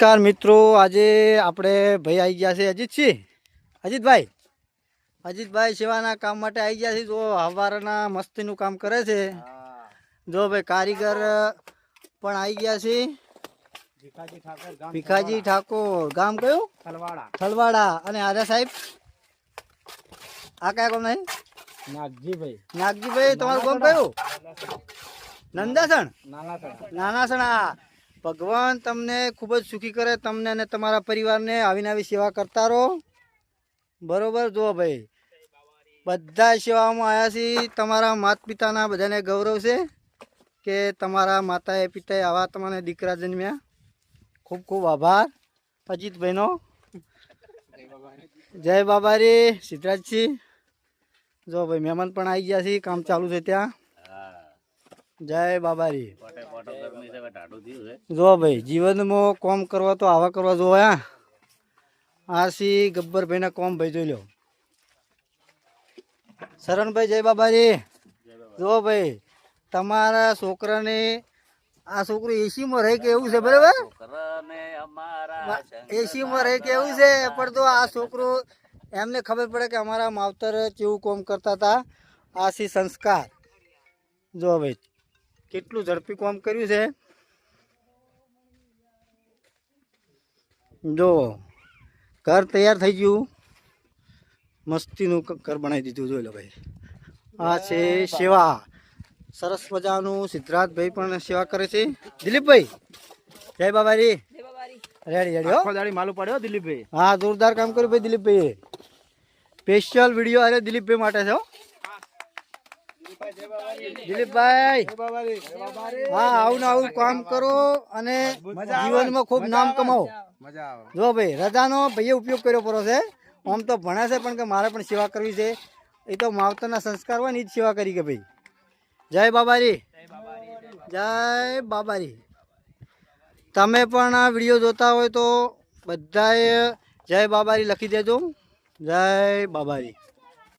નમસ્કાર મિત્રો, આજે આપણે ભાઈ આવી ગયા છે અજીતભાઈ સેવાના કામ માટે આવી ગયા છે। જો હવારના મસ્તીનું કામ કરે છે। જો ભાઈ કારીગર પણ આવી ગયા છે। ભીખાજી ઠાકોર, ગામ કયું? થલવાડા। અને આજા સાહેબ આ કયા ગામ નહીં? નાગજીભાઈ તમારું ગામ કયું? નંદાસણ, નાનાસણા। ભગવાન તમને ખૂબ જ સુખી કરે, તમને અને તમારા પરિવારને આવીને આવી સેવા કરતા રહો, બરોબર। જો ભાઈ બધા સેવામાં આવ્યા છીએ। તમારા માતા પિતાના બધાને ગૌરવ છે કે તમારા માતાએ પિતાએ આવા તમને દીકરા જન્મ્યા। ખૂબ ખૂબ આભાર અજીતભાઈનો। જય બાબારી સિદ્ધરાજસિંહ। જો ભાઈ મહેમાન પણ આવી ગયા છે, કામ ચાલુ છે ત્યાં। જય બાબારી। જો ભાઈ જીવનમાં કોમ કરવા તો આવા કરવા જોયા। આ સી ગબ્બરભાઈ ના કોમ ભાઈ જોઈ લો। શરણભાઈ જય બાબારી। જો ભાઈ તમારા છોકરાને, આ છોકરું એસીમાં રહે કે એવું છે, બરાબર? એસીમાં રહે કે એવું છે, પણ તો આ છોકરું એમને ખબર પડે કે અમારા માવતર કેવું કોમ કરતા હતા। આ સી સંસ્કાર। જો ભાઈ કેટલું ઝડપી કામ કર્યું છે। જો ઘર તૈયાર થઈ ગયું, મસ્તીનું ઘર બનાવી દીધું। જોઈ લો ભાઈ, આ છે સેવા। સરસ મજાનું સિદ્ધરાજભાઈ પણ સેવા કરે છે। દિલીપભાઈ જય બાબારી। રેડી રેડી હો, માલું પડ્યો દિલીપભાઈ। હા, જોરદાર કામ કર્યું ભાઈ દિલીપભાઈ। સ્પેશિયલ વિડીયો અરે દિલીપભાઈ માટે છે હો। દિલીપભાઈ હા, આવું આવું કામ કરો અને જીવનમાં ખૂબ નામ કમાવો। જો ભાઈ રજાનો ભાઈએ ઉપયોગ કર્યો પડો છે। આમ તો ભણે છે પણ કે મારે પણ સેવા કરવી છે। એ તો માવતરના સંસ્કાર હોય ને એ જ સેવા કરી કે ભાઈ। જય બાબારી, જય બાબારી। તમે પણ આ વિડીયો જોતા હોય તો બધાએ જય બાબારી લખી દેજો। જય બાબારી।